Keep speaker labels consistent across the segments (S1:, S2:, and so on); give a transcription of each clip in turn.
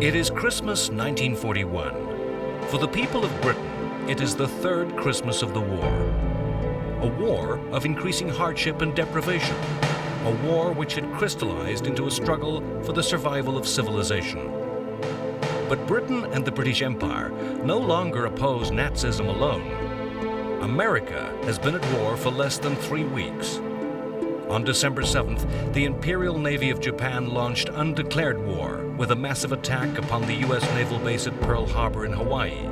S1: It is Christmas 1941. For the people of Britain, it is the third Christmas of the war. A war of increasing hardship and deprivation. A war which had crystallized into a struggle for the survival of civilization. But Britain and the British Empire no longer oppose Nazism alone. America has been at war for less than 3 weeks. On December 7th, the Imperial Navy of Japan launched undeclared war with a massive attack upon the U.S. naval base at Pearl Harbor in Hawaii.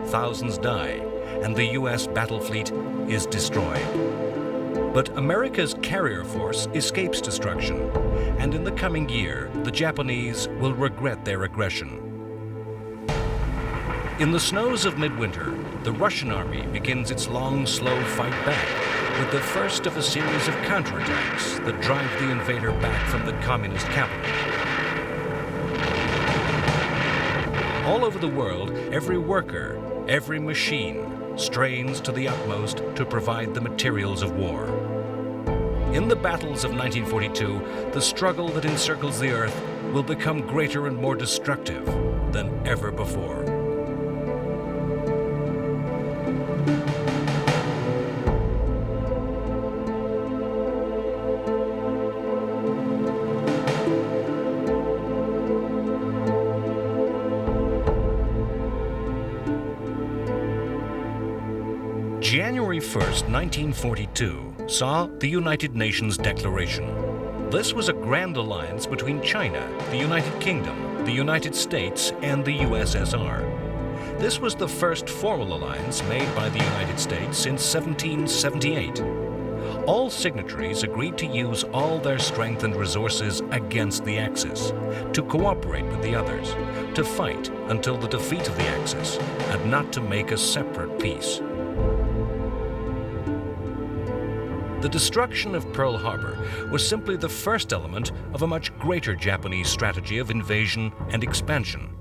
S1: Thousands die, and the U.S. battle fleet is destroyed. But America's carrier force escapes destruction, and in the coming year, the Japanese will regret their aggression. In the snows of midwinter, the Russian army begins its long, slow fight back with the first of a series of counterattacks that drive the invader back from the communist capital. All over the world, every worker, every machine strains to the utmost to provide the materials of war. In the battles of 1942, the struggle that encircles the earth will become greater and more destructive than ever before. January 1st, 1942, saw the United Nations Declaration. This was a grand alliance between China, the United Kingdom, the United States, and the USSR. This was the first formal alliance made by the United States since 1778. All signatories agreed to use all their strength and resources against the Axis, to cooperate with the others, to fight until the defeat of the Axis, and not to make a separate peace. The destruction of Pearl Harbor was simply the first element of a much greater Japanese strategy of invasion and expansion.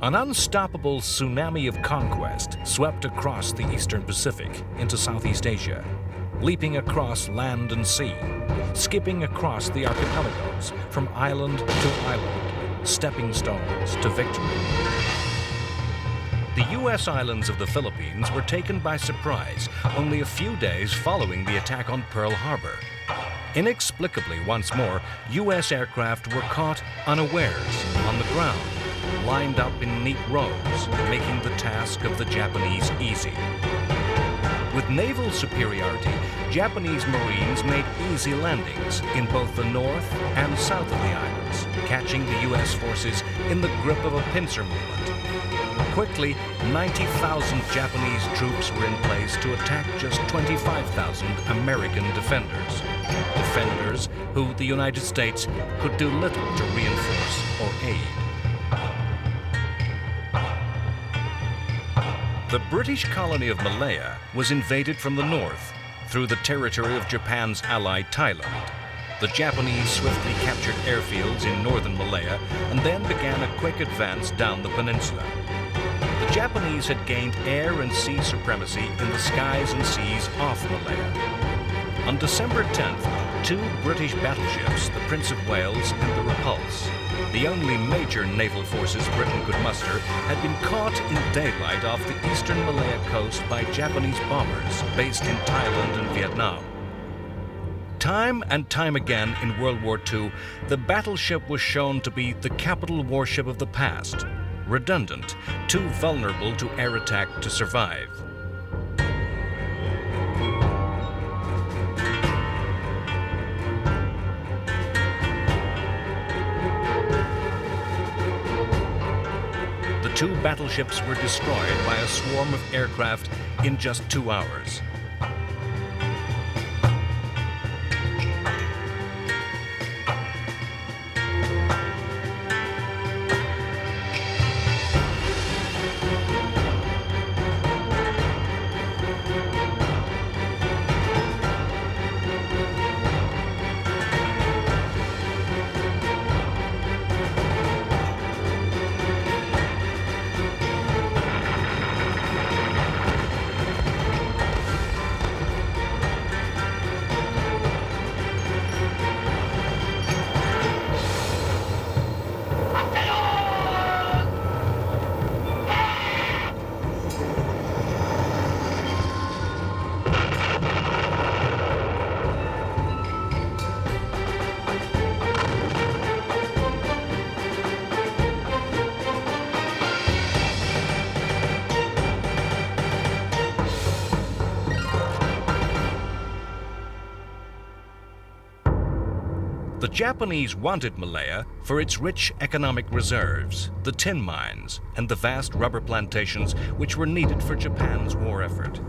S1: An unstoppable tsunami of conquest swept across the Eastern Pacific into Southeast Asia, leaping across land and sea, skipping across the archipelagos from island to island, stepping stones to victory. The U.S. islands of the Philippines were taken by surprise only a few days following the attack on Pearl Harbor. Inexplicably, once more, U.S. aircraft were caught unawares on the ground, lined up in neat rows, making the task of the Japanese easy. With naval superiority, Japanese Marines made easy landings in both the north and south of the islands, catching the U.S. forces in the grip of a pincer movement. Quickly, 90,000 Japanese troops were in place to attack just 25,000 American defenders. Defenders who the United States could do little to reinforce or aid. The British colony of Malaya was invaded from the north through the territory of Japan's ally Thailand. The Japanese swiftly captured airfields in northern Malaya and then began a quick advance down the peninsula. The Japanese had gained air and sea supremacy in the skies and seas off Malaya. On December 10th, 2 British battleships, the Prince of Wales and the Repulse, the only major naval forces Britain could muster, had been caught in daylight off the eastern Malaya coast by Japanese bombers based in Thailand and Vietnam. Time and time again in World War II, the battleship was shown to be the capital warship of the past, redundant, too vulnerable to air attack to survive. The 2 battleships were destroyed by a swarm of aircraft in just 2 hours. Japanese wanted Malaya for its rich economic reserves, the tin mines, and the vast rubber plantations which were needed for Japan's war effort.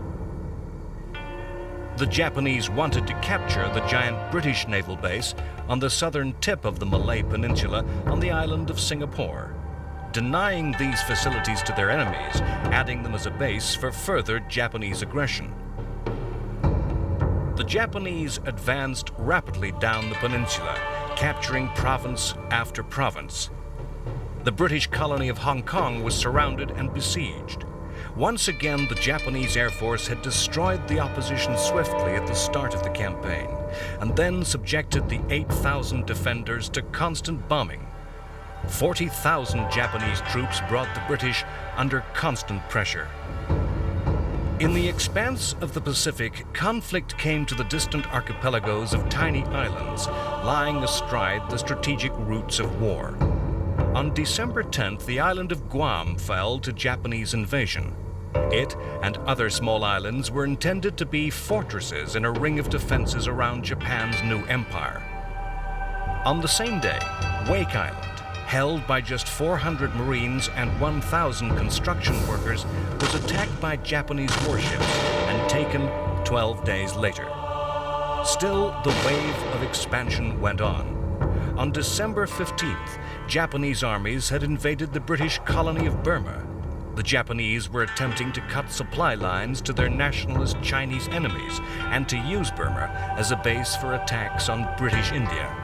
S1: The Japanese wanted to capture the giant British naval base on the southern tip of the Malay Peninsula on the island of Singapore, denying these facilities to their enemies, adding them as a base for further Japanese aggression. The Japanese advanced rapidly down the peninsula, capturing province after province. The British colony of Hong Kong was surrounded and besieged. Once again, the Japanese Air Force had destroyed the opposition swiftly at the start of the campaign, and then subjected the 8,000 defenders to constant bombing. 40,000 Japanese troops brought the British under constant pressure. In the expanse of the Pacific, conflict came to the distant archipelagos of tiny islands, lying astride the strategic routes of war. On December 10th, the island of Guam fell to Japanese invasion. It and other small islands were intended to be fortresses in a ring of defenses around Japan's new empire. On the same day, Wake Island, held by just 400 Marines and 1,000 construction workers, was attacked by Japanese warships and taken 12 days later. Still, the wave of expansion went on. On December 15th, Japanese armies had invaded the British colony of Burma. The Japanese were attempting to cut supply lines to their nationalist Chinese enemies and to use Burma as a base for attacks on British India.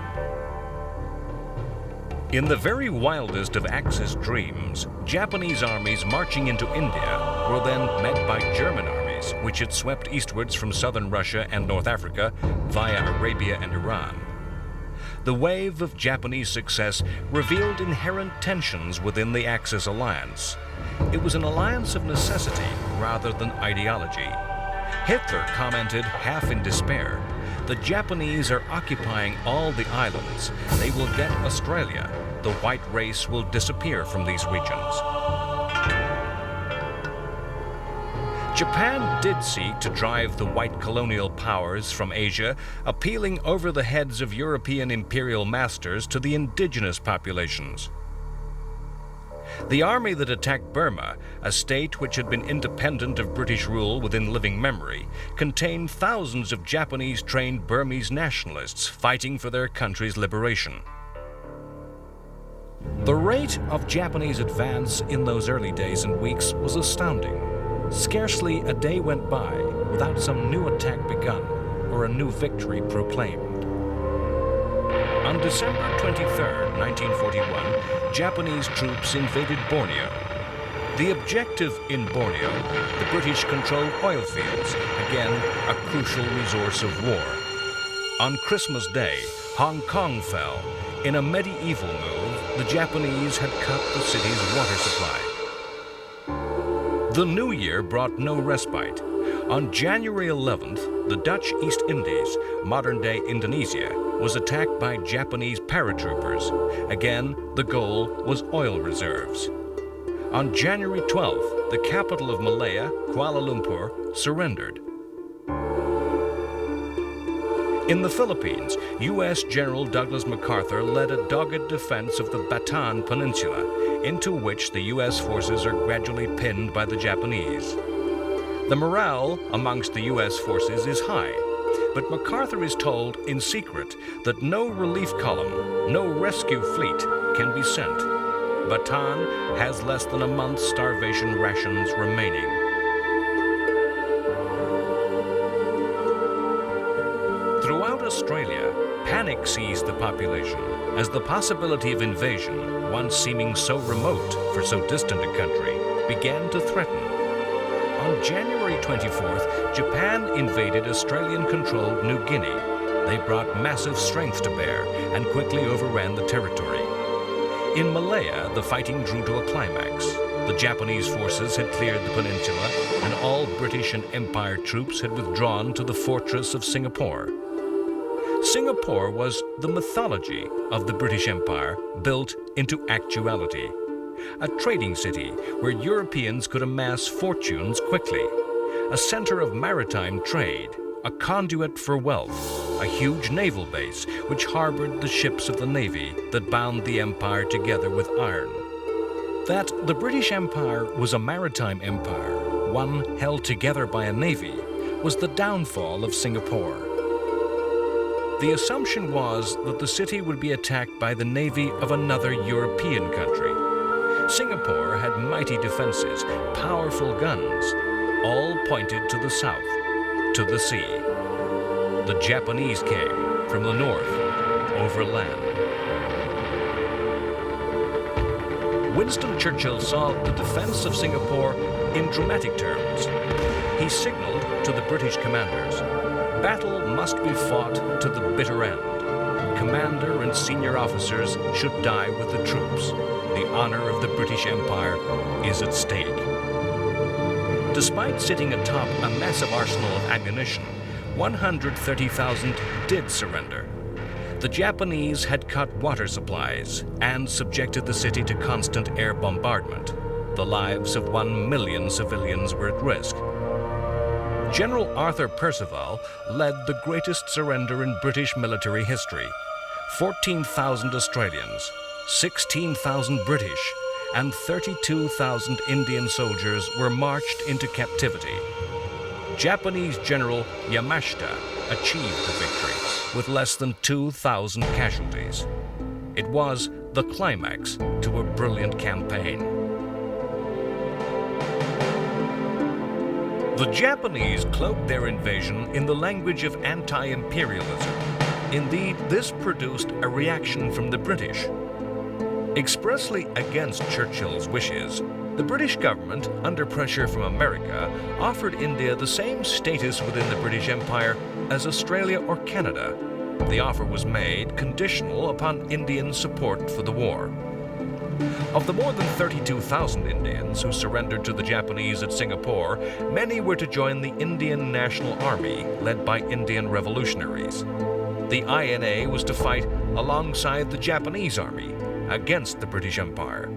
S1: In the very wildest of Axis dreams, Japanese armies marching into India were then met by German armies, which had swept eastwards from southern Russia and North Africa via Arabia and Iran. The wave of Japanese success revealed inherent tensions within the Axis alliance. It was an alliance of necessity rather than ideology. Hitler commented, half in despair, "The Japanese are occupying all the islands. They will get Australia. The white race will disappear from these regions." Japan did seek to drive the white colonial powers from Asia, appealing over the heads of European imperial masters to the indigenous populations. The army that attacked Burma, a state which had been independent of British rule within living memory, contained thousands of Japanese-trained Burmese nationalists fighting for their country's liberation. The rate of Japanese advance in those early days and weeks was astounding. Scarcely a day went by without some new attack begun or a new victory proclaimed. On December 23, 1941, Japanese troops invaded Borneo. The objective in Borneo, the British-controlled oil fields, again a crucial resource of war. On Christmas Day, Hong Kong fell. In a medieval move, the Japanese had cut the city's water supply. The new year brought no respite. On January 11th, the Dutch East Indies, modern-day Indonesia, was attacked by Japanese paratroopers. Again, the goal was oil reserves. On January 12th, the capital of Malaya, Kuala Lumpur, surrendered. In the Philippines, U.S. General Douglas MacArthur led a dogged defense of the Bataan Peninsula, into which the U.S. forces are gradually pinned by the Japanese. The morale amongst the U.S. forces is high, but MacArthur is told in secret that no relief column, no rescue fleet can be sent. Bataan has less than a month's starvation rations remaining. Throughout Australia, panic seized the population as the possibility of invasion, once seeming so remote for so distant a country, began to threaten. On January 24th, Japan invaded Australian-controlled New Guinea. They brought massive strength to bear and quickly overran the territory. In Malaya, the fighting drew to a climax. The Japanese forces had cleared the peninsula, and all British and Empire troops had withdrawn to the fortress of Singapore. Singapore was the mythology of the British Empire built into actuality. A trading city where Europeans could amass fortunes quickly. A center of maritime trade, a conduit for wealth. a huge naval base which harbored the ships of the Navy that bound the empire together with iron. That the British Empire was a maritime empire, one held together by a navy, was the downfall of Singapore. The assumption was that the city would be attacked by the navy of another European country. Singapore had mighty defenses, powerful guns, all pointed to the south, to the sea. The Japanese came from the north, over land. Winston Churchill saw the defense of Singapore in dramatic terms. He signaled to the British commanders, battle must be fought to the bitter end. Commander and senior officers should die with the troops. The honor of the British Empire is at stake. Despite sitting atop a massive arsenal of ammunition, 130,000 did surrender. The Japanese had cut water supplies and subjected the city to constant air bombardment. The lives of 1 million civilians were at risk. General Arthur Percival led the greatest surrender in British military history. 14,000 Australians, 16,000 British, and 32,000 Indian soldiers were marched into captivity. Japanese General Yamashita achieved the victory with less than 2,000 casualties. It was the climax to a brilliant campaign. The Japanese cloaked their invasion in the language of anti-imperialism. Indeed, this produced a reaction from the British. Expressly against Churchill's wishes, the British government, under pressure from America, offered India the same status within the British Empire as Australia or Canada. The offer was made conditional upon Indian support for the war. Of the more than 32,000 Indians who surrendered to the Japanese at Singapore, many were to join the Indian National Army, led by Indian revolutionaries. The INA was to fight alongside the Japanese Army against the British Empire.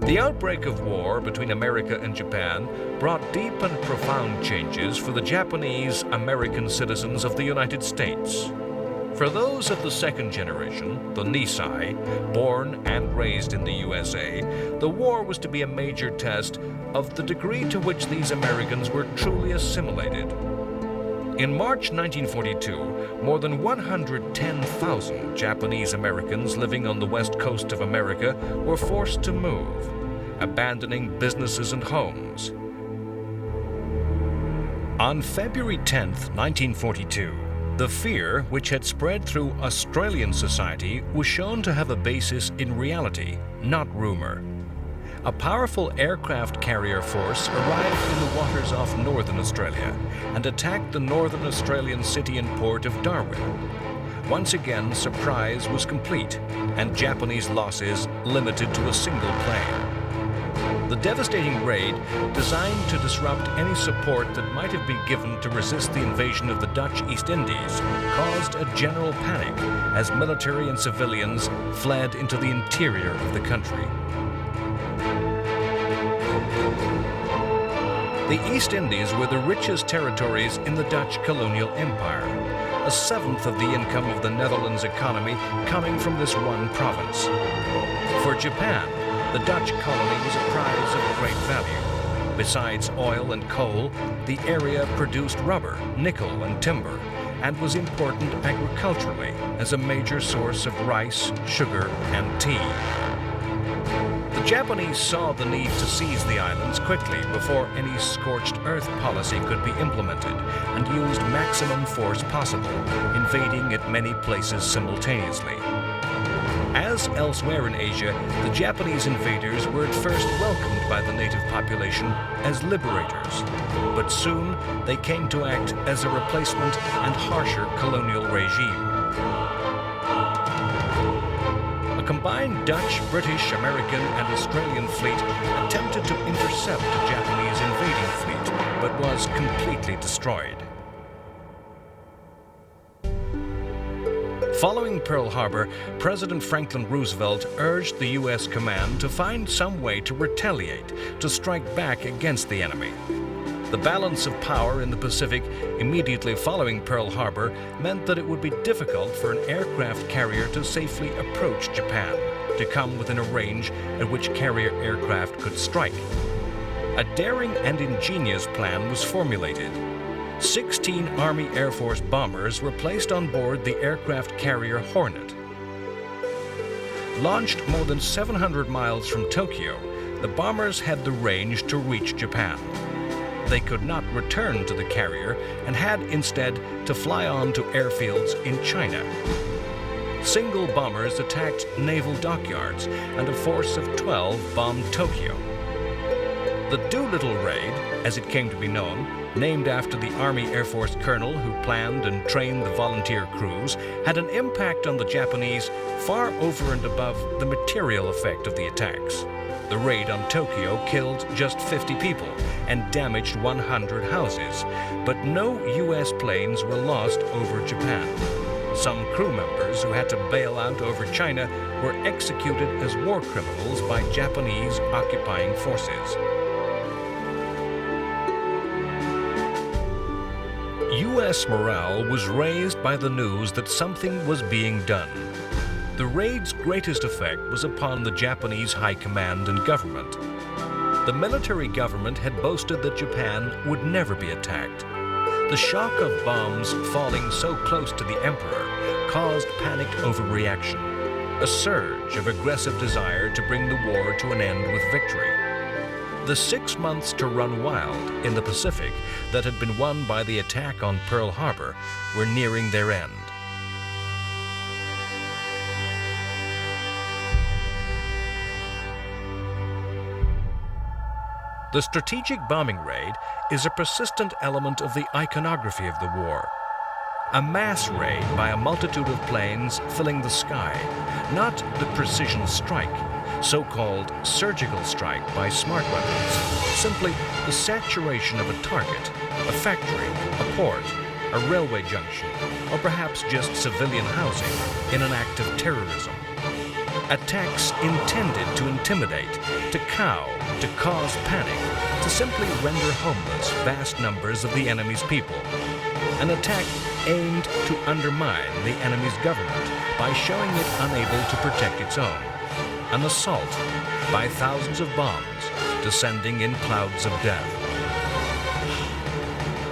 S1: The outbreak of war between America and Japan brought deep and profound changes for the Japanese American citizens of the United States. For those of the second generation, the Nisei, born and raised in the USA, the war was to be a major test of the degree to which these Americans were truly assimilated. In March 1942, more than 110,000 Japanese Americans living on the west coast of America were forced to move, abandoning businesses and homes. On February 10, 1942, the fear which had spread through Australian society was shown to have a basis in reality, not rumor. A powerful aircraft carrier force arrived in the waters off northern Australia and attacked the northern Australian city and port of Darwin. Once again, surprise was complete and Japanese losses limited to a single plane. The devastating raid, designed to disrupt any support that might have been given to resist the invasion of the Dutch East Indies, caused a general panic as military and civilians fled into the interior of the country. The East Indies were the richest territories in the Dutch colonial empire, a seventh of the income of the Netherlands economy coming from this one province. For Japan, the Dutch colony was a prize of great value. Besides oil and coal, the area produced rubber, nickel, and timber, and was important agriculturally as a major source of rice, sugar, and tea. The Japanese saw the need to seize the islands quickly before any scorched earth policy could be implemented and used maximum force possible, invading at many places simultaneously. As elsewhere in Asia, the Japanese invaders were at first welcomed by the native population as liberators, but soon they came to act as a replacement and harsher colonial regime. A combined Dutch, British, American, and Australian fleet attempted to intercept a Japanese invading fleet, but was completely destroyed. Following Pearl Harbor, President Franklin Roosevelt urged the U.S. command to find some way to retaliate, to strike back against the enemy. The balance of power in the Pacific immediately following Pearl Harbor meant that it would be difficult for an aircraft carrier to safely approach Japan, to come within a range at which carrier aircraft could strike. A daring and ingenious plan was formulated. 16 Army Air Force bombers were placed on board the aircraft carrier Hornet. Launched more than 700 miles from Tokyo, the bombers had the range to reach Japan. They could not return to the carrier and had instead to fly on to airfields in China. Single bombers attacked naval dockyards, and a force of 12 bombed Tokyo. The Doolittle Raid, as it came to be known, named after the Army Air Force colonel who planned and trained the volunteer crews, had an impact on the Japanese far over and above the material effect of the attacks. The raid on Tokyo killed just 50 people and damaged 100 houses, but no U.S. planes were lost over Japan. Some crew members who had to bail out over China were executed as war criminals by Japanese occupying forces. U.S. morale was raised by the news that something was being done. The raid's greatest effect was upon the Japanese high command and government. The military government had boasted that Japan would never be attacked. The shock of bombs falling so close to the emperor caused panicked overreaction, a surge of aggressive desire to bring the war to an end with victory. The 6 months to run wild in the Pacific that had been won by the attack on Pearl Harbor were nearing their end. The strategic bombing raid is a persistent element of the iconography of the war. A mass raid by a multitude of planes filling the sky, not the precision strike, so-called surgical strike by smart weapons, simply the saturation of a target, a factory, a port, a railway junction, or perhaps just civilian housing in an act of terrorism. Attacks intended to intimidate, to cow, to cause panic, to simply render homeless vast numbers of the enemy's people. An attack aimed to undermine the enemy's government by showing it unable to protect its own. An assault by thousands of bombs descending in clouds of death.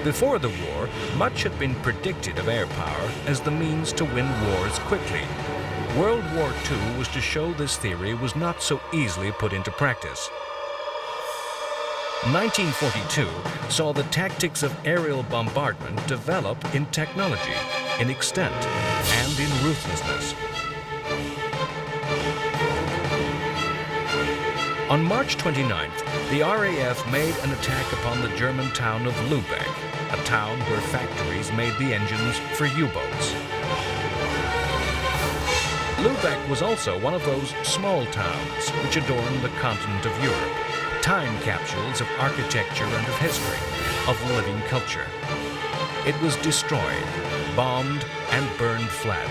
S1: Before the war, much had been predicted of air power as the means to win wars quickly. World War II was to show this theory was not so easily put into practice. 1942 saw the tactics of aerial bombardment develop in technology, in extent, and in ruthlessness. On March 29th, the RAF made an attack upon the German town of Lübeck, a town where factories made the engines for U-boats. Lübeck was also one of those small towns which adorn the continent of Europe, time capsules of architecture and of history, of living culture. It was destroyed, bombed, and burned flat,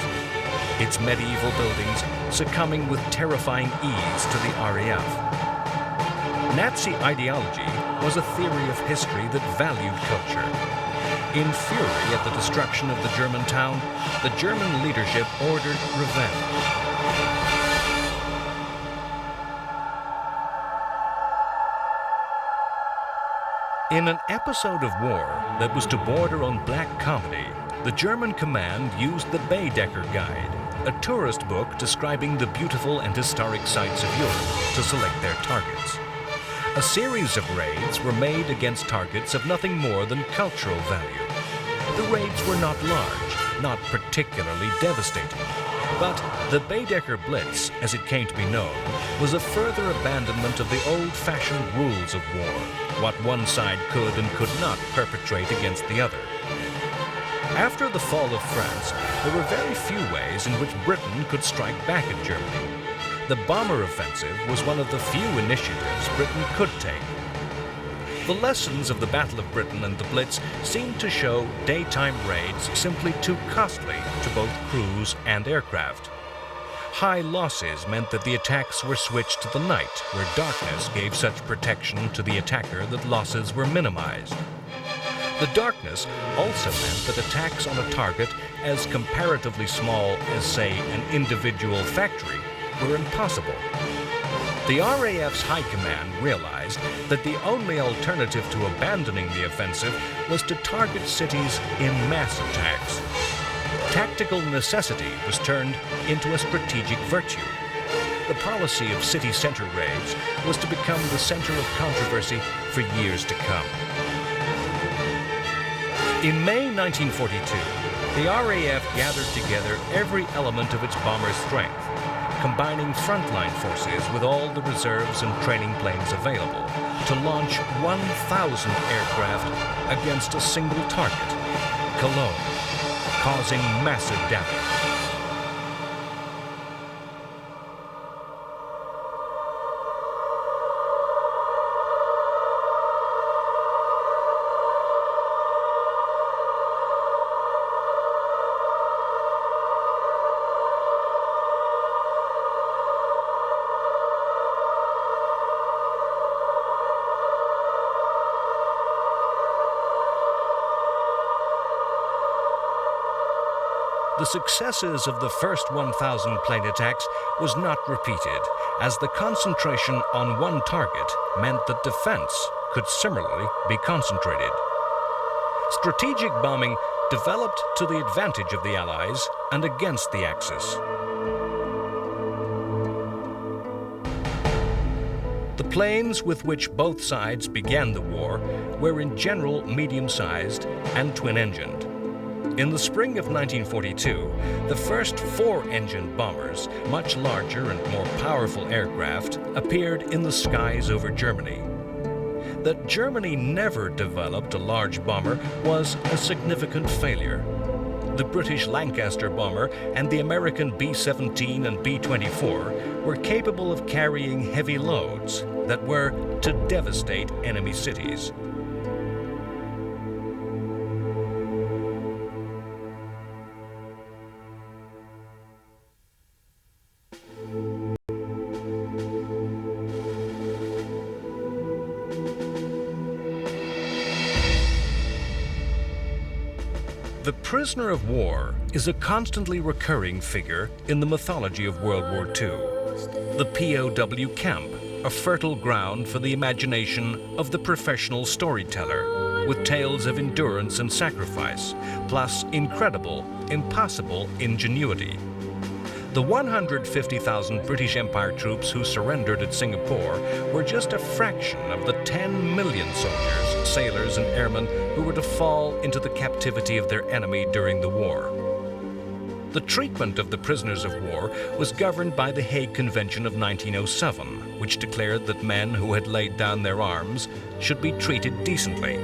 S1: its medieval buildings succumbing with terrifying ease to the RAF. Nazi ideology was a theory of history that valued culture. In fury at the destruction of the German town, the German leadership ordered revenge. In an episode of war that was to border on black comedy, the German command used the Baedeker Guide, a tourist book describing the beautiful and historic sights of Europe, to select their targets. A series of raids were made against targets of nothing more than cultural value. The raids were not large, not particularly devastating. But the Baedeker Blitz, as it came to be known, was a further abandonment of the old-fashioned rules of war, what one side could and could not perpetrate against the other. After the fall of France, there were very few ways in which Britain could strike back at Germany. The bomber offensive was one of the few initiatives Britain could take. The lessons of the Battle of Britain and the Blitz seemed to show daytime raids simply too costly to both crews and aircraft. high losses meant that the attacks were switched to the night, where darkness gave such protection to the attacker that losses were minimized. The darkness also meant that attacks on a target as comparatively small as, say, an individual factory were impossible. The RAF's high command realized that the only alternative to abandoning the offensive was to target cities in mass attacks. Tactical necessity was turned into a strategic virtue. The policy of city center raids was to become the center of controversy for years to come. In May 1942, the RAF gathered together every element of its bomber strength, combining frontline forces with all the reserves and training planes available to launch 1,000 aircraft against a single target, Cologne, causing massive damage. The successes of the first 1,000 plane attacks was not repeated, as the concentration on one target meant that defense could similarly be concentrated. Strategic bombing developed to the advantage of the Allies and against the Axis. The planes with which both sides began the war were in general medium-sized and twin-engined. In the spring of 1942, the first four-engined bombers, much larger and more powerful aircraft, appeared in the skies over Germany. That Germany never developed a large bomber was a significant failure. The British Lancaster bomber and the American B-17 and B-24 were capable of carrying heavy loads that were to devastate enemy cities. The prisoner of war is a constantly recurring figure in the mythology of World War II. The POW camp, a fertile ground for the imagination of the professional storyteller, with tales of endurance and sacrifice, plus incredible, impossible ingenuity. The 150,000 British Empire troops who surrendered at Singapore were just a fraction of the 10 million soldiers, sailors, and airmen who were to fall into the captivity of their enemy during the war. The treatment of the prisoners of war was governed by the Hague Convention of 1907, which declared that men who had laid down their arms should be treated decently.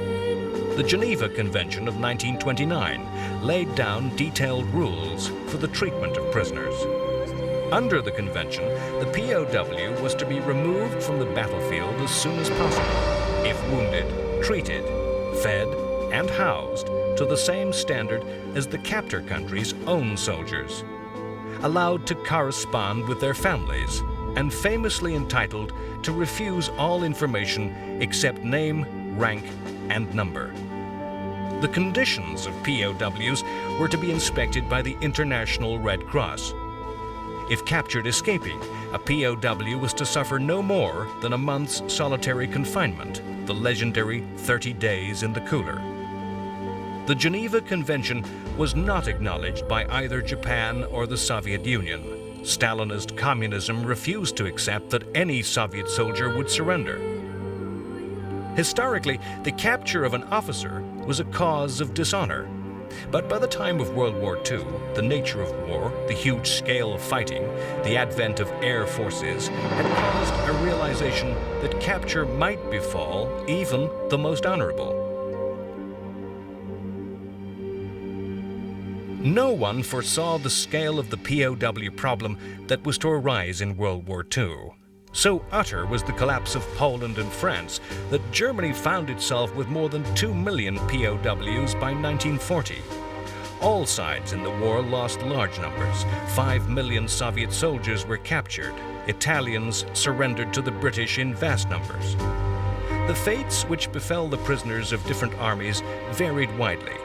S1: The Geneva Convention of 1929 laid down detailed rules for the treatment of prisoners. Under the convention, the POW was to be removed from the battlefield as soon as possible, if wounded, treated, fed, and housed to the same standard as the captor country's own soldiers, allowed to correspond with their families, and famously entitled to refuse all information except name, rank, and number. The conditions of POWs were to be inspected by the International Red Cross. If captured escaping, a POW was to suffer no more than a month's solitary confinement, the legendary 30 days in the cooler. The Geneva Convention was not acknowledged by either Japan or the Soviet Union. Stalinist communism refused to accept that any Soviet soldier would surrender. Historically, the capture of an officer was a cause of dishonor. But by the time of World War II, the nature of war, the huge scale of fighting, the advent of air forces had caused a realization that capture might befall even the most honorable. No one foresaw the scale of the POW problem that was to arise in World War II. So utter was the collapse of Poland and France that Germany found itself with more than 2 million POWs by 1940. All sides in the war lost large numbers. 5 million Soviet soldiers were captured. Italians surrendered to the British in vast numbers. The fates which befell the prisoners of different armies varied widely.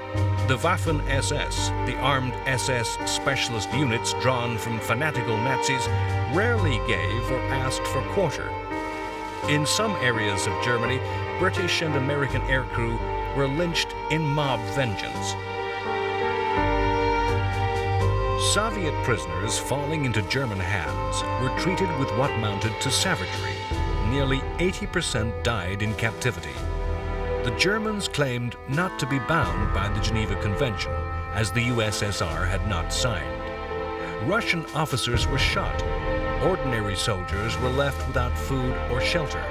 S1: The Waffen-SS, the armed SS specialist units drawn from fanatical Nazis, rarely gave or asked for quarter. In some areas of Germany, British and American aircrew were lynched in mob vengeance. Soviet prisoners falling into German hands were treated with what amounted to savagery. Nearly 80% died in captivity. The Germans claimed not to be bound by the Geneva Convention, as the USSR had not signed. Russian officers were shot. Ordinary soldiers were left without food or shelter.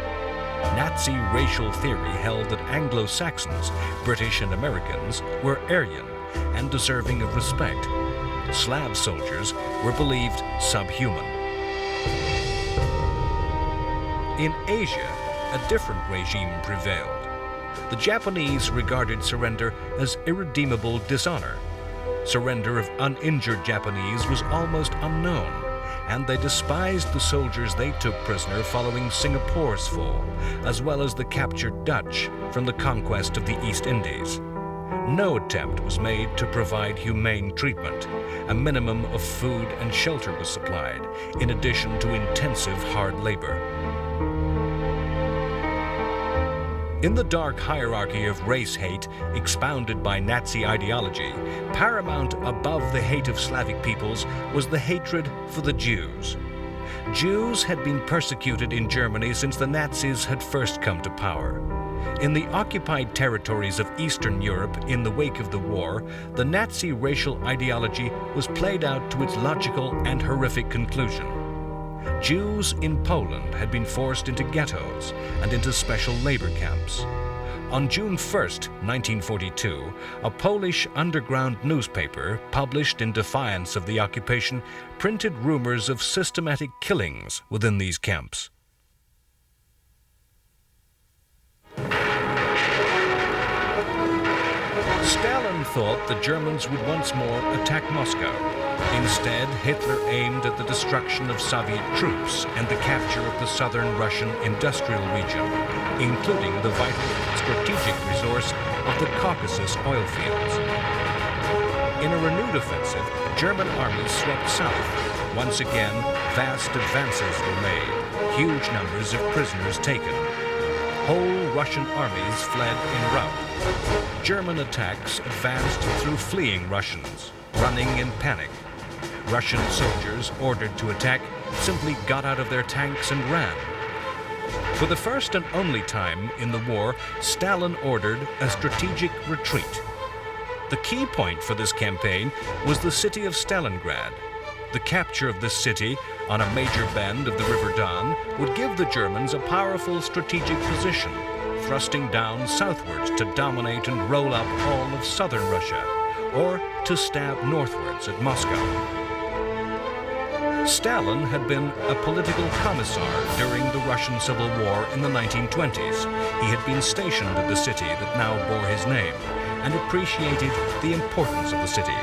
S1: Nazi racial theory held that Anglo-Saxons, British and Americans, were Aryan and deserving of respect. Slav soldiers were believed subhuman. In Asia, a different regime prevailed. The Japanese regarded surrender as irredeemable dishonor. Surrender of uninjured Japanese was almost unknown, and they despised the soldiers they took prisoner following Singapore's fall, as well as the captured Dutch from the conquest of the East Indies. No attempt was made to provide humane treatment. A minimum of food and shelter was supplied, in addition to intensive hard labor. In the dark hierarchy of race hate expounded by Nazi ideology, paramount above the hate of Slavic peoples was the hatred for the Jews. Jews had been persecuted in Germany since the Nazis had first come to power. In the occupied territories of Eastern Europe in the wake of the war, the Nazi racial ideology was played out to its logical and horrific conclusion. Jews in Poland had been forced into ghettos and into special labor camps. On June 1st, 1942, a Polish underground newspaper, published in defiance of the occupation, printed rumors of systematic killings within these camps. Stalin thought the Germans would once more attack Moscow. Instead, Hitler aimed at the destruction of Soviet troops and the capture of the southern Russian industrial region, including the vital strategic resource of the Caucasus oil fields. In a renewed offensive, German armies swept south. Once again, vast advances were made, huge numbers of prisoners taken. Whole Russian armies fled en route. German attacks advanced through fleeing Russians, running in panic. Russian soldiers ordered to attack simply got out of their tanks and ran. For the first and only time in the war, Stalin ordered a strategic retreat. The key point for this campaign was the city of Stalingrad. The capture of this city on a major bend of the River Don would give the Germans a powerful strategic position, thrusting down southwards to dominate and roll up all of southern Russia, or to stab northwards at Moscow. Stalin had been a political commissar during the Russian Civil War in the 1920s. He had been stationed at the city that now bore his name and appreciated the importance of the city.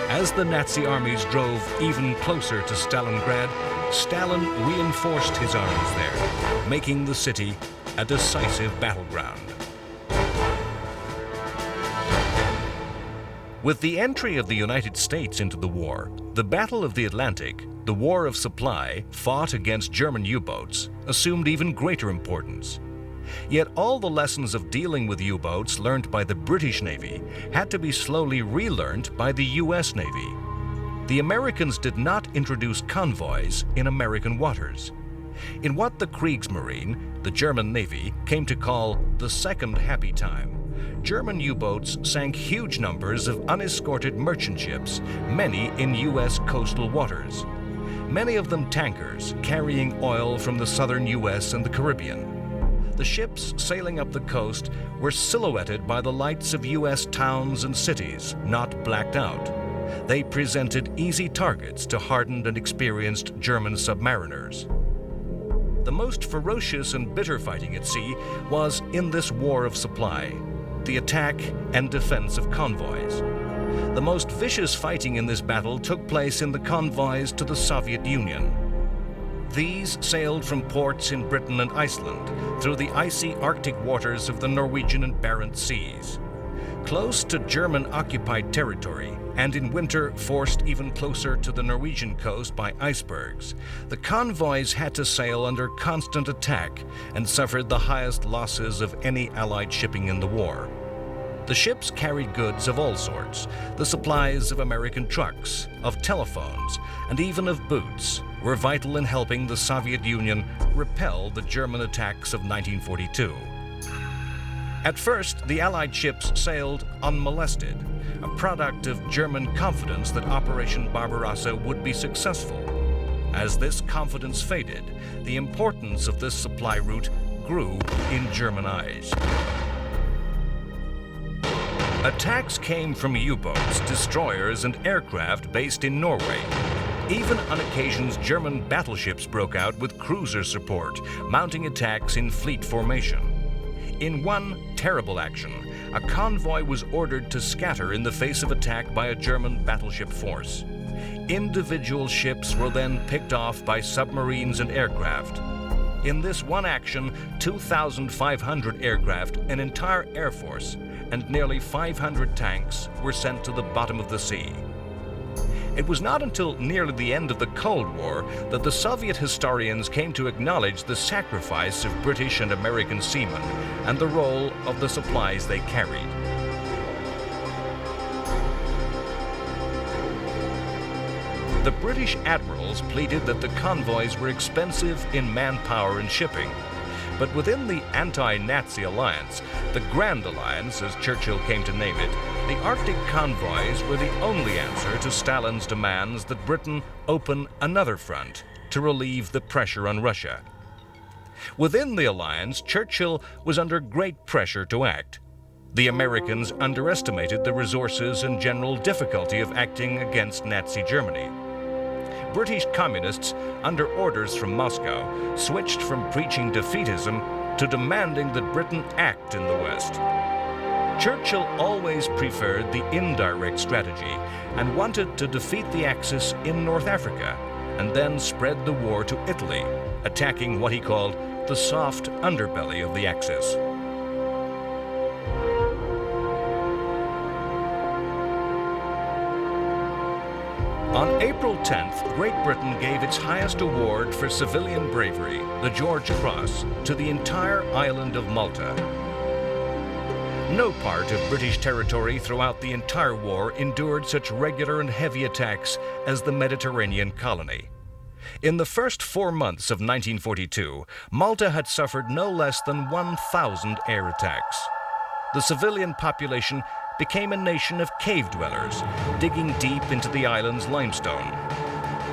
S1: As the Nazi armies drove even closer to Stalingrad, Stalin reinforced his armies there, making the city a decisive battleground. With the entry of the United States into the war, the Battle of the Atlantic, the war of supply fought against German U-boats, assumed even greater importance. Yet all the lessons of dealing with U-boats learned by the British Navy had to be slowly relearned by the U.S. Navy. The Americans did not introduce convoys in American waters. In what the Kriegsmarine, the German Navy, came to call the Second Happy Time, German U-boats sank huge numbers of unescorted merchant ships, many in U.S. coastal waters. Many of them tankers carrying oil from the southern U.S. and the Caribbean. The ships sailing up the coast were silhouetted by the lights of U.S. towns and cities, not blacked out. They presented easy targets to hardened and experienced German submariners. The most ferocious and bitter fighting at sea was in this war of supply, the attack and defense of convoys. The most vicious fighting in this battle took place in the convoys to the Soviet Union. These sailed from ports in Britain and Iceland through the icy Arctic waters of the Norwegian and Barents Seas. Close to German-occupied territory, and in winter forced even closer to the Norwegian coast by icebergs, the convoys had to sail under constant attack and suffered the highest losses of any Allied shipping in the war. The ships carried goods of all sorts. The supplies of American trucks, of telephones, and even of boots were vital in helping the Soviet Union repel the German attacks of 1942. At first, the Allied ships sailed unmolested, a product of German confidence that Operation Barbarossa would be successful. As this confidence faded, the importance of this supply route grew in German eyes. Attacks came from U-boats, destroyers, and aircraft based in Norway. Even on occasions, German battleships broke out with cruiser support, mounting attacks in fleet formation. In one terrible action, a convoy was ordered to scatter in the face of attack by a German battleship force. Individual ships were then picked off by submarines and aircraft. In this one action, 2,500 aircraft, an entire air force, and nearly 500 tanks were sent to the bottom of the sea. It was not until nearly the end of the Cold War that the Soviet historians came to acknowledge the sacrifice of British and American seamen and the role of the supplies they carried. The British admirals pleaded that the convoys were expensive in manpower and shipping. But within the anti-Nazi alliance, the Grand Alliance, as Churchill came to name it, the Arctic convoys were the only answer to Stalin's demands that Britain open another front to relieve the pressure on Russia. Within the alliance, Churchill was under great pressure to act. The Americans underestimated the resources and general difficulty of acting against Nazi Germany. British communists, under orders from Moscow, switched from preaching defeatism to demanding that Britain act in the West. Churchill always preferred the indirect strategy and wanted to defeat the Axis in North Africa and then spread the war to Italy, attacking what he called the soft underbelly of the Axis. On April 10th, Great Britain gave its highest award for civilian bravery, the George Cross, to the entire island of Malta. No part of British territory throughout the entire war endured such regular and heavy attacks as the Mediterranean colony. In the first 4 months of 1942, Malta had suffered no less than 1,000 air attacks. The civilian population became a nation of cave dwellers, digging deep into the island's limestone.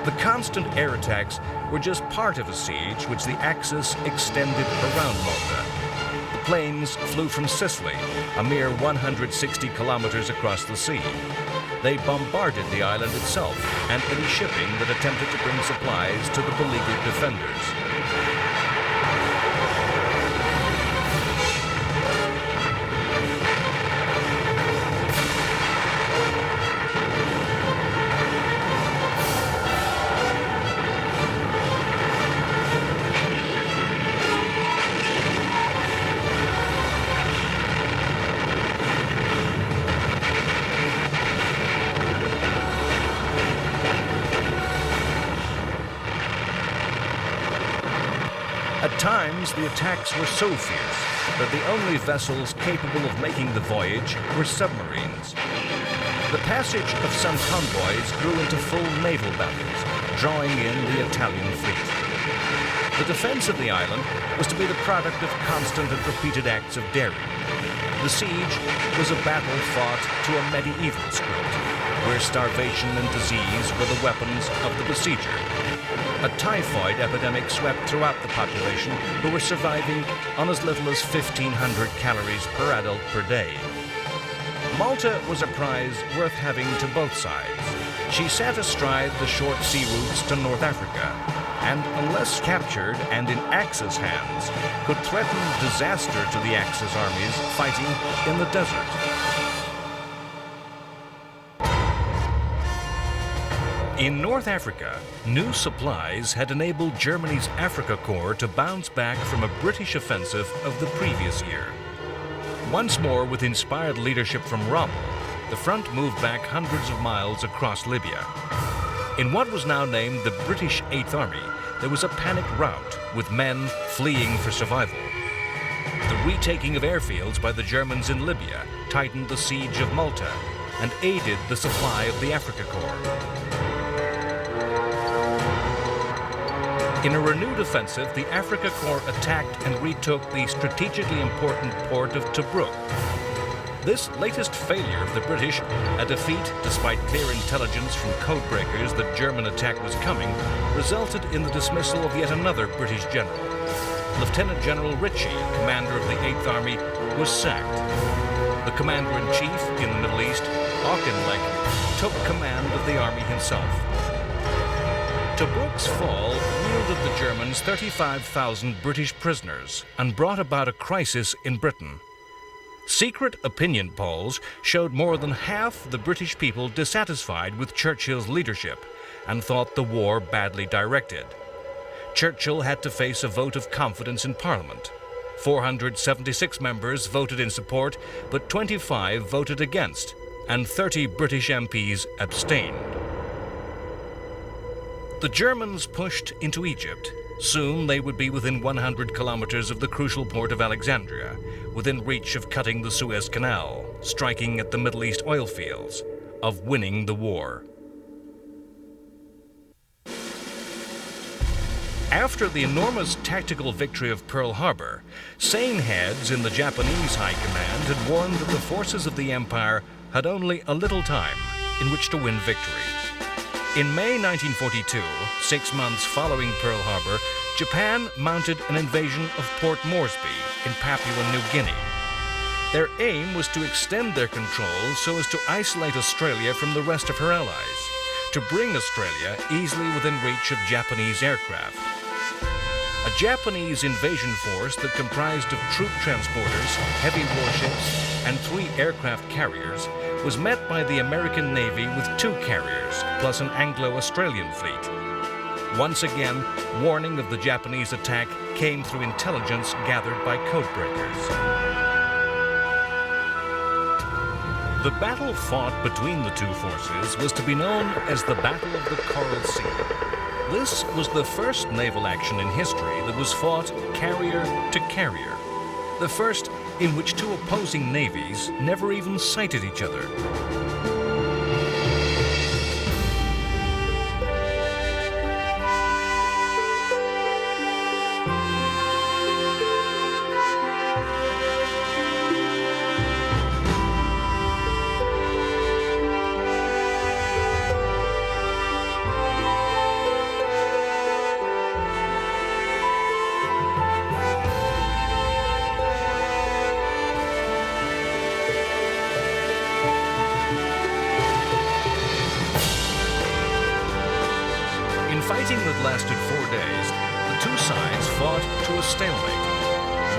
S1: The constant air attacks were just part of a siege which the Axis extended around Malta. The planes flew from Sicily, a mere 160 kilometers across the sea. They bombarded the island itself and any shipping that attempted to bring supplies to the beleaguered defenders. At times, the attacks were so fierce that the only vessels capable of making the voyage were submarines. The passage of some convoys grew into full naval battles, drawing in the Italian fleet. The defense of the island was to be the product of constant and repeated acts of daring. The siege was a battle fought to a medieval script, where starvation and disease were the weapons of the besieger. A typhoid epidemic swept throughout the population, who were surviving on as little as 1,500 calories per adult per day. Malta was a prize worth having to both sides. She sat astride the short sea routes to North Africa, and unless captured and in Axis hands, could threaten disaster to the Axis armies fighting in the desert. In North Africa, new supplies had enabled Germany's Africa Corps to bounce back from a British offensive of the previous year. Once more, with inspired leadership from Rommel, the front moved back hundreds of miles across Libya. In what was now named the British Eighth Army, there was a panicked rout, with men fleeing for survival. The retaking of airfields by the Germans in Libya tightened the siege of Malta and aided the supply of the Africa Corps. In a renewed offensive, the Africa Corps attacked and retook the strategically important port of Tobruk. This latest failure of the British, a defeat despite clear intelligence from codebreakers that German attack was coming, resulted in the dismissal of yet another British general. Lieutenant General Ritchie, commander of the Eighth Army, was sacked. The commander-in-chief in the Middle East, Auchinleck, took command of the army himself. Tobruk's fall yielded the Germans 35,000 British prisoners and brought about a crisis in Britain. Secret opinion polls showed more than half the British people dissatisfied with Churchill's leadership and thought the war badly directed. Churchill had to face a vote of confidence in Parliament. 476 members voted in support, but 25 voted against, and 30 British MPs abstained. The Germans pushed into Egypt. Soon they would be within 100 kilometers of the crucial port of Alexandria, within reach of cutting the Suez Canal, striking at the Middle East oil fields, of winning the war. After the enormous tactical victory of Pearl Harbor, sane heads in the Japanese High Command had warned that the forces of the Empire had only a little time in which to win victory. In May 1942, 6 months following Pearl Harbor, Japan mounted an invasion of Port Moresby in Papua New Guinea. Their aim was to extend their control so as to isolate Australia from the rest of her allies, to bring Australia easily within reach of Japanese aircraft. A Japanese invasion force that comprised of troop transporters, heavy warships, and 3 aircraft carriers was met by the American Navy with 2 carriers, plus an Anglo-Australian fleet. Once again, warning of the Japanese attack came through intelligence gathered by codebreakers. The battle fought between the two forces was to be known as the Battle of the Coral Sea. This was the first naval action in history that was fought carrier to carrier. The first in which 2 opposing navies never even sighted each other. Fighting that lasted 4 days, the 2 sides fought to a stalemate.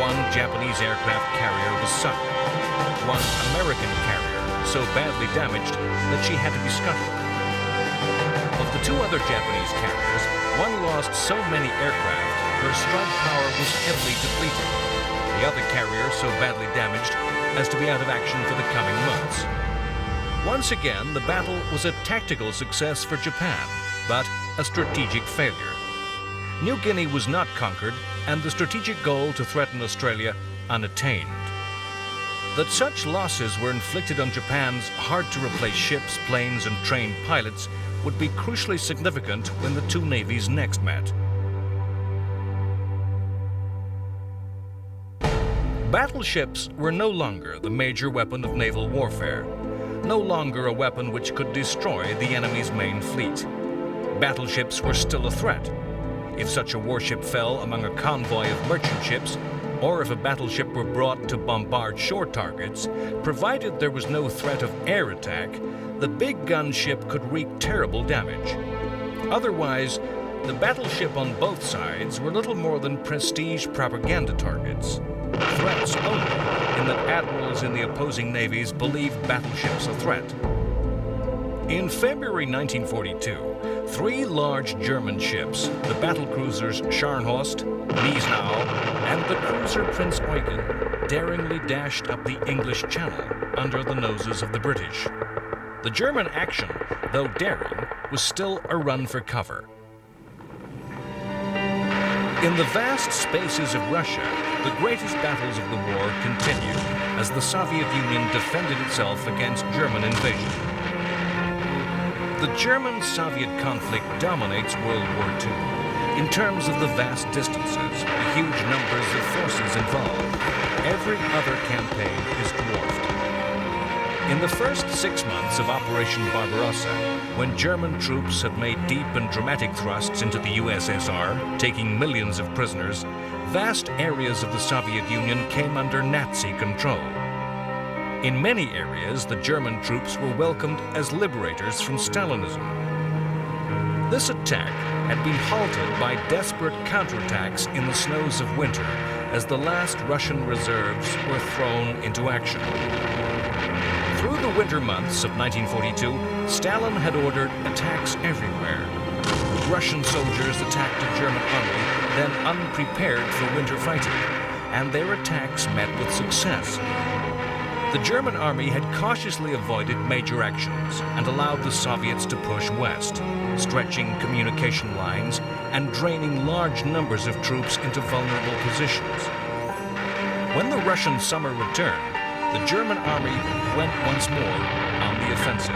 S1: 1 Japanese aircraft carrier was sunk. 1 American carrier so badly damaged that she had to be scuttled. Of the 2 other Japanese carriers, one lost so many aircraft her strike power was heavily depleted. The other carrier so badly damaged as to be out of action for the coming months. Once again, the battle was a tactical success for Japan, but a strategic failure. New Guinea was not conquered, and the strategic goal to threaten Australia unattained. That such losses were inflicted on Japan's hard-to-replace ships, planes, and trained pilots would be crucially significant when the 2 navies next met. Battleships were no longer the major weapon of naval warfare, no longer a weapon which could destroy the enemy's main fleet. Battleships were still a threat. If such a warship fell among a convoy of merchant ships, or if a battleship were brought to bombard shore targets, provided there was no threat of air attack, the big gun ship could wreak terrible damage. Otherwise, the battleship on both sides were little more than prestige propaganda targets. Threats only, in that admirals in the opposing navies believed battleships a threat. In February 1942, 3 large German ships, the battlecruisers Scharnhorst, Gneisenau, and the cruiser Prince Eugen, daringly dashed up the English Channel under the noses of the British. The German action, though daring, was still a run for cover. In the vast spaces of Russia, the greatest battles of the war continued as the Soviet Union defended itself against German invasion. The German-Soviet conflict dominates World War II in terms of the vast distances, the huge numbers of forces involved. Every other campaign is dwarfed. In the first 6 months of Operation Barbarossa, when German troops had made deep and dramatic thrusts into the USSR, taking millions of prisoners, vast areas of the Soviet Union came under Nazi control. In many areas, the German troops were welcomed as liberators from Stalinism. This attack had been halted by desperate counterattacks in the snows of winter as the last Russian reserves were thrown into action. Through the winter months of 1942, Stalin had ordered attacks everywhere. Russian soldiers attacked a German army then unprepared for winter fighting, and their attacks met with success. The German army had cautiously avoided major actions and allowed the Soviets to push west, stretching communication lines and draining large numbers of troops into vulnerable positions. When the Russian summer returned, the German army went once more on the offensive.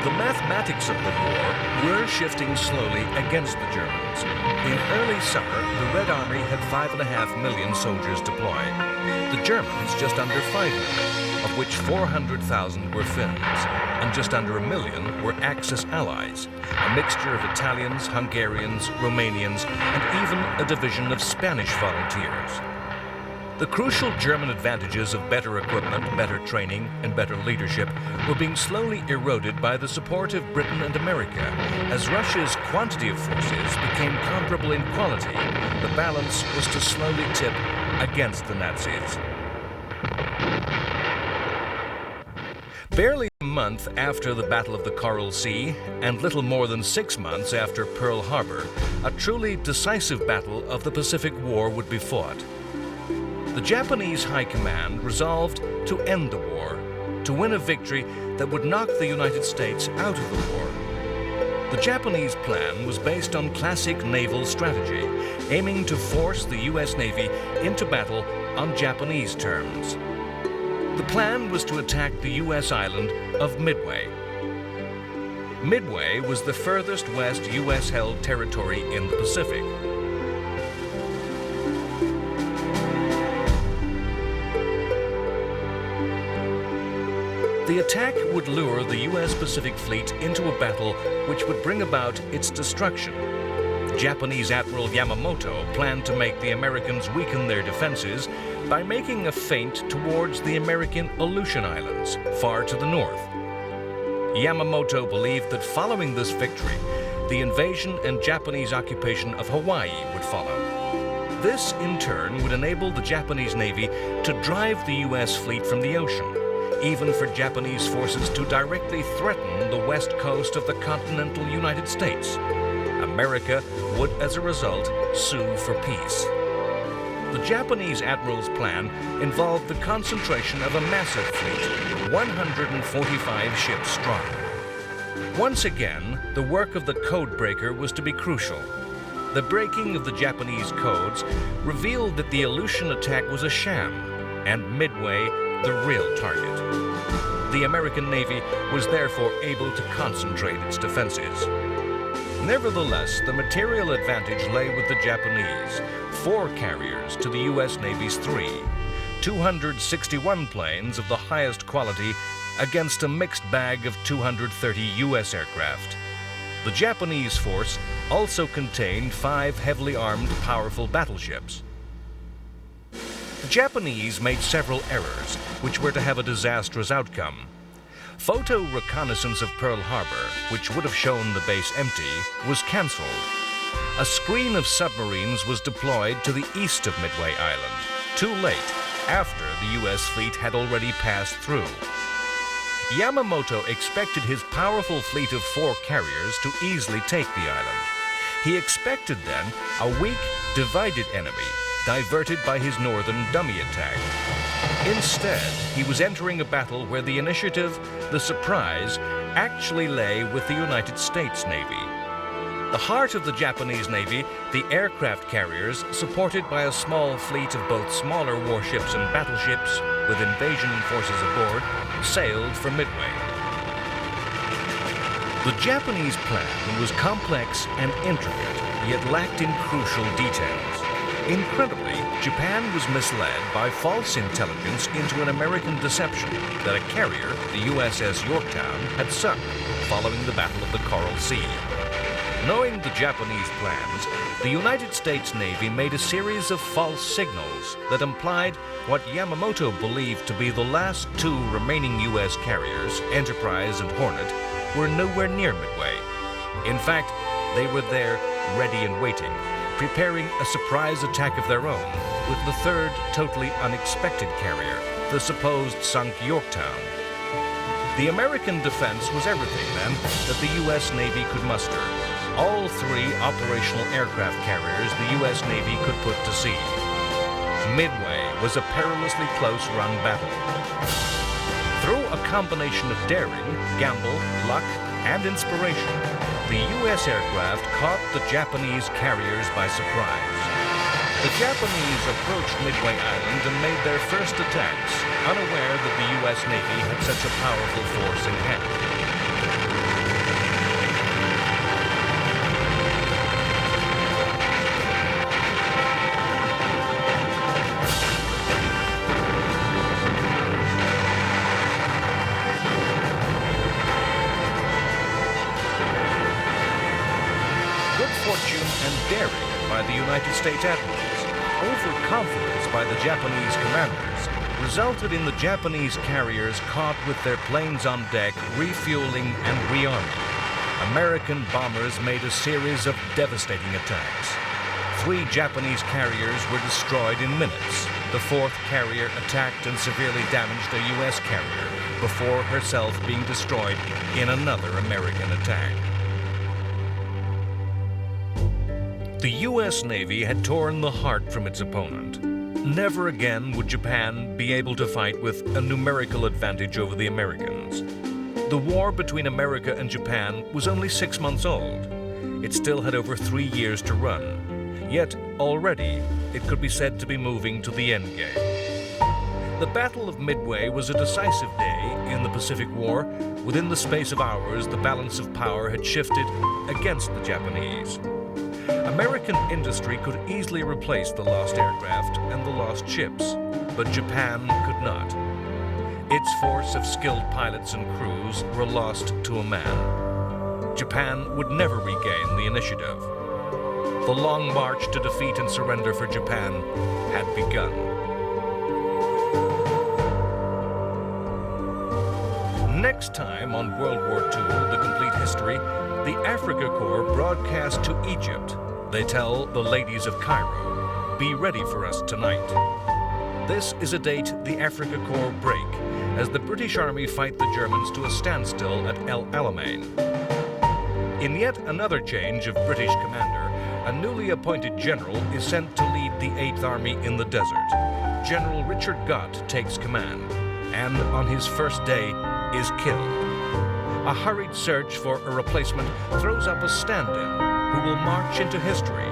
S1: The mathematics of the war were shifting slowly against the Germans. In early summer, the Red Army had 5.5 million soldiers deployed. The Germans just under 5 million, of which 400,000 were Finns, and just under 1 million were Axis allies, a mixture of Italians, Hungarians, Romanians, and even a division of Spanish volunteers. The crucial German advantages of better equipment, better training, and better leadership were being slowly eroded by the support of Britain and America. As Russia's quantity of forces became comparable in quality, the balance was to slowly tip against the Nazis. Barely a month after the Battle of the Coral Sea, and little more than 6 months after Pearl Harbor, a truly decisive battle of the Pacific War would be fought. The Japanese High Command resolved to end the war, to win a victory that would knock the United States out of the war. The Japanese plan was based on classic naval strategy, aiming to force the U.S. Navy into battle on Japanese terms. The plan was to attack the U.S. island of Midway. Midway was the furthest west U.S.-held territory in the Pacific. The attack would lure the U.S. Pacific Fleet into a battle which would bring about its destruction. Japanese Admiral Yamamoto planned to make the Americans weaken their defenses by making a feint towards the American Aleutian Islands, far to the north. Yamamoto believed that following this victory, the invasion and Japanese occupation of Hawaii would follow. This, in turn, would enable the Japanese Navy to drive the U.S. fleet from the ocean, even for Japanese forces to directly threaten the west coast of the continental United States. America would, as a result, sue for peace. The Japanese admiral's plan involved the concentration of a massive fleet, 145 ships strong. Once again, the work of the codebreaker was to be crucial. The breaking of the Japanese codes revealed that the Aleutian attack was a sham, and Midway the real target. The American Navy was therefore able to concentrate its defenses. Nevertheless, the material advantage lay with the Japanese, 4 carriers to the U.S. Navy's 3, 261 planes of the highest quality against a mixed bag of 230 U.S. aircraft. The Japanese force also contained 5 heavily armed, powerful battleships. The Japanese made several errors, which were to have a disastrous outcome. Photo reconnaissance of Pearl Harbor, which would have shown the base empty, was cancelled. A screen of submarines was deployed to the east of Midway Island, too late, after the U.S. fleet had already passed through. Yamamoto expected his powerful fleet of 4 carriers to easily take the island. He expected then a weak, divided enemy, diverted by his northern dummy attack. Instead, he was entering a battle where the initiative, the surprise, actually lay with the United States Navy. The heart of the Japanese Navy, the aircraft carriers, supported by a small fleet of both smaller warships and battleships with invasion forces aboard, sailed for Midway. The Japanese plan was complex and intricate, yet lacked in crucial details. Incredibly, Japan was misled by false intelligence into an American deception that a carrier, the USS Yorktown, had sunk following the Battle of the Coral Sea. Knowing the Japanese plans, the United States Navy made a series of false signals that implied what Yamamoto believed to be the last 2 remaining U.S. carriers, Enterprise and Hornet, were nowhere near Midway. In fact, they were there, ready and waiting, preparing a surprise attack of their own with the 3rd totally unexpected carrier, the supposed sunk Yorktown. The American defense was everything, then, that the U.S. Navy could muster. All 3 operational aircraft carriers the U.S. Navy could put to sea. Midway was a perilously close-run battle. Through a combination of daring, gamble, luck, and inspiration, the U.S. aircraft caught the Japanese carriers by surprise. The Japanese approached Midway Island and made their first attacks, unaware that the U.S. Navy had such a powerful force in hand. Fortune and daring by the United States admirals, overconfidence by the Japanese commanders, resulted in the Japanese carriers caught with their planes on deck, refueling and rearming. American bombers made a series of devastating attacks. 3 Japanese carriers were destroyed in minutes. The 4th carrier attacked and severely damaged a U.S. carrier before herself being destroyed in another American attack. The U.S. Navy had torn the heart from its opponent. Never again would Japan be able to fight with a numerical advantage over the Americans. The war between America and Japan was only 6 months old. It still had over 3 years to run. Yet, already, it could be said to be moving to the endgame. The Battle of Midway was a decisive day in the Pacific War. Within the space of hours, the balance of power had shifted against the Japanese. American industry could easily replace the lost aircraft and the lost ships, but Japan could not. Its force of skilled pilots and crews were lost to a man. Japan would never regain the initiative. The long march to defeat and surrender for Japan had begun. Next time on World War II, The Complete History, the Africa Corps broadcast to Egypt. They tell the ladies of Cairo, "Be ready for us tonight." This is a date the Africa Corps break as the British Army fight the Germans to a standstill at El Alamein. In yet another change of British commander, a newly appointed general is sent to lead the 8th Army in the desert. General Richard Gott takes command, and on his first day is killed. A hurried search for a replacement throws up a stand-in who will march into history.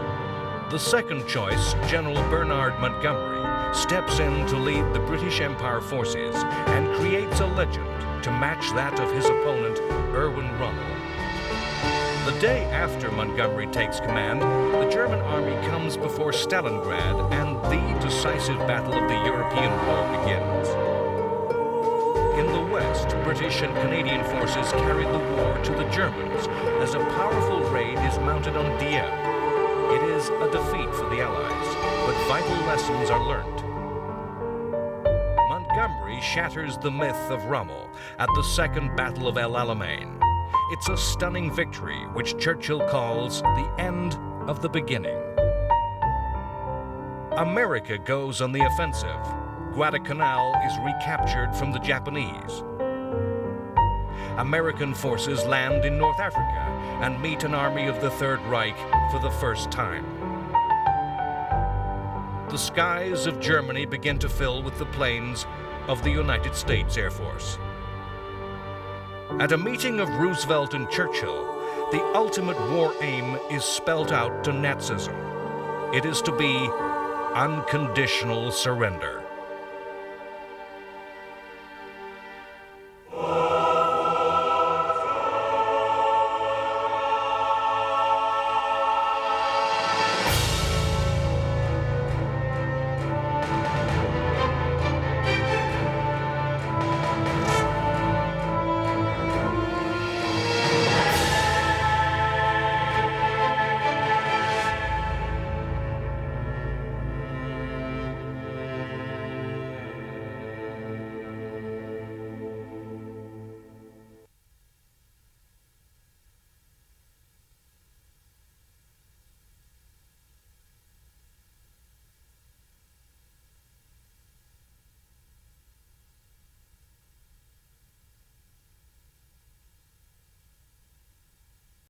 S1: The second choice, General Bernard Montgomery, steps in to lead the British Empire forces and creates a legend to match that of his opponent, Erwin Rommel. The day after Montgomery takes command, the German army comes before Stalingrad and the decisive battle of the European War begins. In the West, British and Canadian forces carried the war to the Germans as a powerful raid is mounted on Dieppe. It is a defeat for the Allies, but vital lessons are learnt. Montgomery shatters the myth of Rommel at the Second Battle of El Alamein. It's a stunning victory which Churchill calls the end of the beginning. America goes on the offensive. Guadalcanal is recaptured from the Japanese. American forces land in North Africa and meet an army of the Third Reich for the first time. The skies of Germany begin to fill with the planes of the United States Air Force. At a meeting of Roosevelt and Churchill, the ultimate war aim is spelled out to Nazism. It is to be unconditional surrender.